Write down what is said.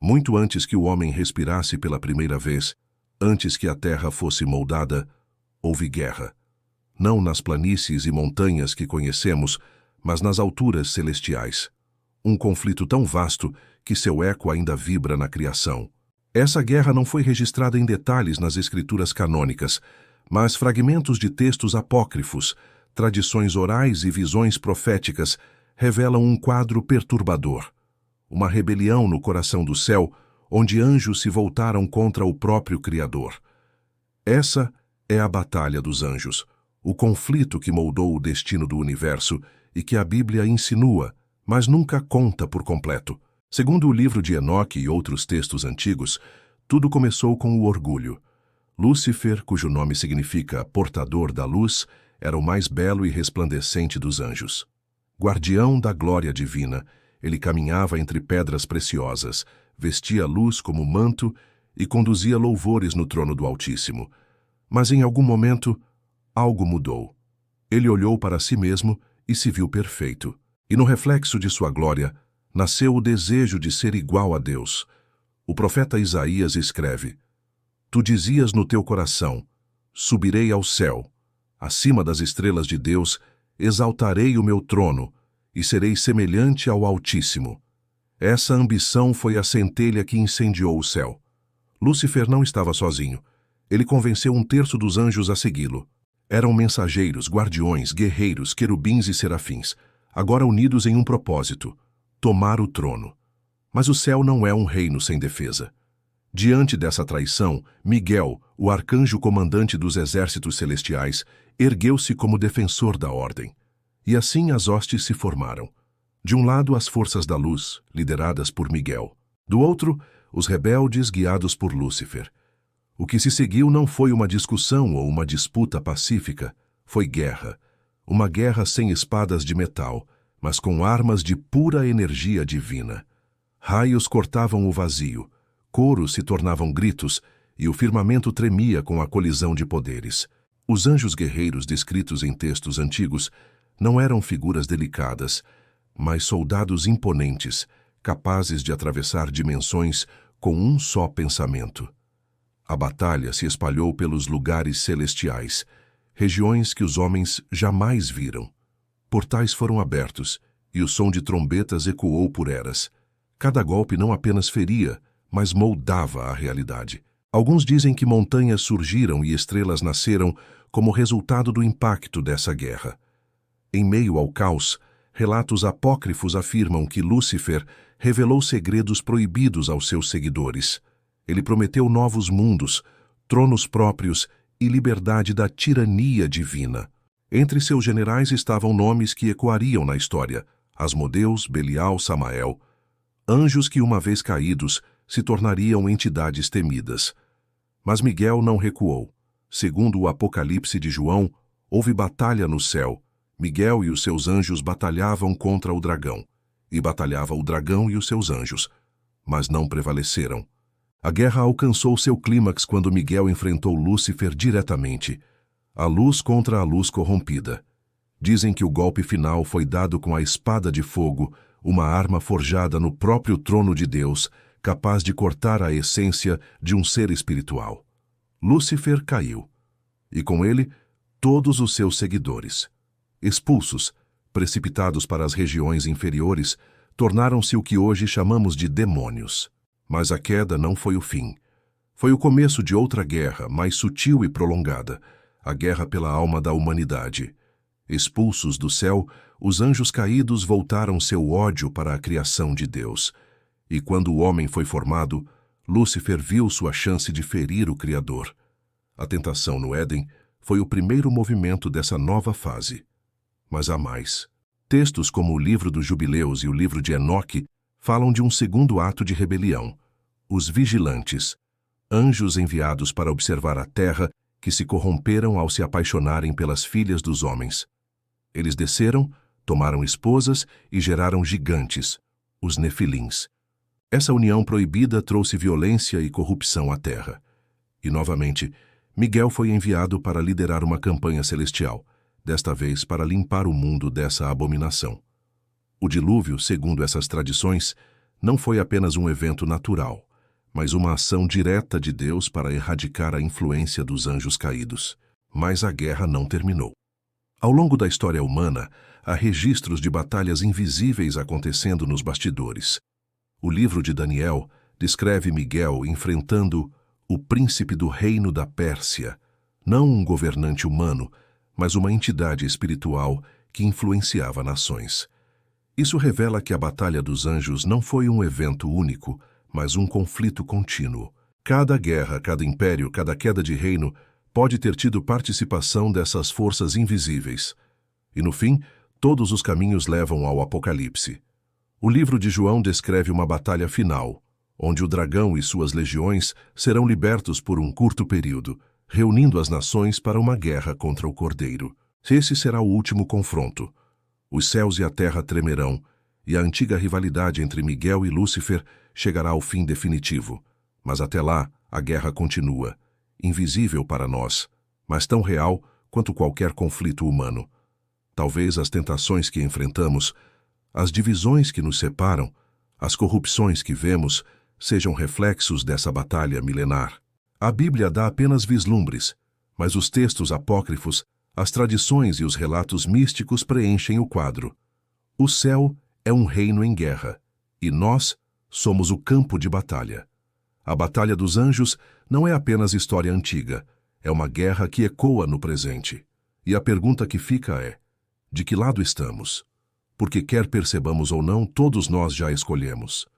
Muito antes que o homem respirasse pela primeira vez, antes que a terra fosse moldada, houve guerra. Não nas planícies e montanhas que conhecemos, mas nas alturas celestiais. Um conflito tão vasto que seu eco ainda vibra na criação. Essa guerra não foi registrada em detalhes nas escrituras canônicas, mas fragmentos de textos apócrifos, tradições orais e visões proféticas revelam um quadro perturbador. Uma rebelião no coração do céu, onde anjos se voltaram contra o próprio Criador. Essa é a batalha dos anjos, o conflito que moldou o destino do universo e que a Bíblia insinua, mas nunca conta por completo. Segundo o livro de Enoque e outros textos antigos, tudo começou com o orgulho. Lúcifer, cujo nome significa portador da luz, era o mais belo e resplandecente dos anjos. Guardião da glória divina, ele caminhava entre pedras preciosas, vestia luz como manto e conduzia louvores no trono do Altíssimo. Mas em algum momento, algo mudou. Ele olhou para si mesmo e se viu perfeito. E no reflexo de sua glória, nasceu o desejo de ser igual a Deus. O profeta Isaías escreve: Tu dizias no teu coração, subirei ao céu, acima das estrelas de Deus, exaltarei o meu trono, e serei semelhante ao Altíssimo. Essa ambição foi a centelha que incendiou o céu. Lúcifer não estava sozinho. Ele convenceu um terço dos anjos a segui-lo. Eram mensageiros, guardiões, guerreiros, querubins e serafins, agora unidos em um propósito: tomar o trono. Mas o céu não é um reino sem defesa. Diante dessa traição, Miguel, o arcanjo comandante dos exércitos celestiais, ergueu-se como defensor da ordem. E assim as hostes se formaram. De um lado, as forças da luz, lideradas por Miguel. Do outro, os rebeldes, guiados por Lúcifer. O que se seguiu não foi uma discussão ou uma disputa pacífica, foi guerra. Uma guerra sem espadas de metal, mas com armas de pura energia divina. Raios cortavam o vazio, coros se tornavam gritos, e o firmamento tremia com a colisão de poderes. Os anjos guerreiros descritos em textos antigos não eram figuras delicadas, mas soldados imponentes, capazes de atravessar dimensões com um só pensamento. A batalha se espalhou pelos lugares celestiais, regiões que os homens jamais viram. Portais foram abertos, e o som de trombetas ecoou por eras. Cada golpe não apenas feria, mas moldava a realidade. Alguns dizem que montanhas surgiram e estrelas nasceram como resultado do impacto dessa guerra. Em meio ao caos, relatos apócrifos afirmam que Lúcifer revelou segredos proibidos aos seus seguidores. Ele prometeu novos mundos, tronos próprios e liberdade da tirania divina. Entre seus generais estavam nomes que ecoariam na história: Asmodeus, Belial, Samael. Anjos que, uma vez caídos, se tornariam entidades temidas. Mas Miguel não recuou. Segundo o Apocalipse de João, houve batalha no céu. Miguel e os seus anjos batalhavam contra o dragão, e batalhava o dragão e os seus anjos, mas não prevaleceram. A guerra alcançou seu clímax quando Miguel enfrentou Lúcifer diretamente, a luz contra a luz corrompida. Dizem que o golpe final foi dado com a espada de fogo, uma arma forjada no próprio trono de Deus, capaz de cortar a essência de um ser espiritual. Lúcifer caiu, e com ele, todos os seus seguidores. Expulsos, precipitados para as regiões inferiores, tornaram-se o que hoje chamamos de demônios. Mas a queda não foi o fim. Foi o começo de outra guerra, mais sutil e prolongada, a guerra pela alma da humanidade. Expulsos do céu, os anjos caídos voltaram seu ódio para a criação de Deus. E quando o homem foi formado, Lúcifer viu sua chance de ferir o Criador. A tentação no Éden foi o primeiro movimento dessa nova fase. Mas há mais. Textos como o livro dos Jubileus e o livro de Enoque falam de um segundo ato de rebelião: os vigilantes, anjos enviados para observar a terra, que se corromperam ao se apaixonarem pelas filhas dos homens. Eles desceram, tomaram esposas e geraram gigantes, os Nefilins. Essa união proibida trouxe violência e corrupção à terra. E, novamente, Miguel foi enviado para liderar uma campanha celestial, desta vez para limpar o mundo dessa abominação. O dilúvio, segundo essas tradições, não foi apenas um evento natural, mas uma ação direta de Deus para erradicar a influência dos anjos caídos. Mas a guerra não terminou. Ao longo da história humana, há registros de batalhas invisíveis acontecendo nos bastidores. O livro de Daniel descreve Miguel enfrentando o príncipe do reino da Pérsia, não um governante humano, mas uma entidade espiritual que influenciava nações. Isso revela que a Batalha dos Anjos não foi um evento único, mas um conflito contínuo. Cada guerra, cada império, cada queda de reino pode ter tido participação dessas forças invisíveis. E no fim, todos os caminhos levam ao Apocalipse. O livro de João descreve uma batalha final, onde o dragão e suas legiões serão libertos por um curto período, reunindo as nações para uma guerra contra o Cordeiro. Esse será o último confronto. Os céus e a terra tremerão, e a antiga rivalidade entre Miguel e Lúcifer chegará ao fim definitivo. Mas até lá, a guerra continua, invisível para nós, mas tão real quanto qualquer conflito humano. Talvez as tentações que enfrentamos, as divisões que nos separam, as corrupções que vemos, sejam reflexos dessa batalha milenar. A Bíblia dá apenas vislumbres, mas os textos apócrifos, as tradições e os relatos místicos preenchem o quadro. O céu é um reino em guerra, e nós somos o campo de batalha. A Batalha dos Anjos não é apenas história antiga, é uma guerra que ecoa no presente. E a pergunta que fica é: de que lado estamos? Porque quer percebamos ou não, todos nós já escolhemos.